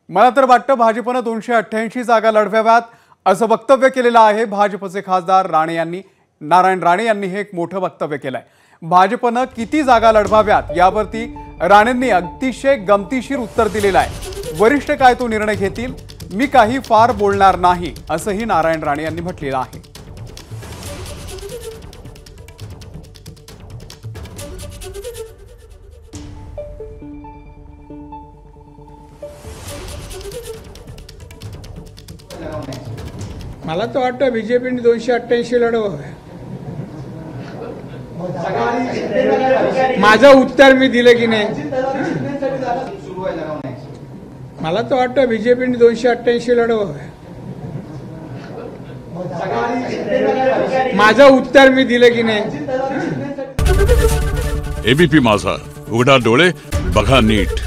मला तर वाटतं भाजपनं 288 जागा लढवाव्यात असं वक्तव्य केलेलं आहे भाजपचे खासदार नारायण राणे यांनी हे एक मोठं वक्तव्य केलंय। भाजपनं किती जागा लढवाव्यात यावरती राणेंनी अतिशय गमतीशीर उत्तर दिलेलं आहे। वरिष्ठ काय तो निर्णय घेतील, मी काही फार बोलणार नाही असंही नारायण राणे यांनी म्हटलेलं आहे। मला तर वाटतं बीजेपीने 288 लढवावे। माझं उत्तर मी दिलं की नाही? मला तर वाटतं बीजेपीने 288 लढवावे। माझं उत्तर मी दिलं की नाही? एबीपी माझा, उघडा डोळे बघा नीट।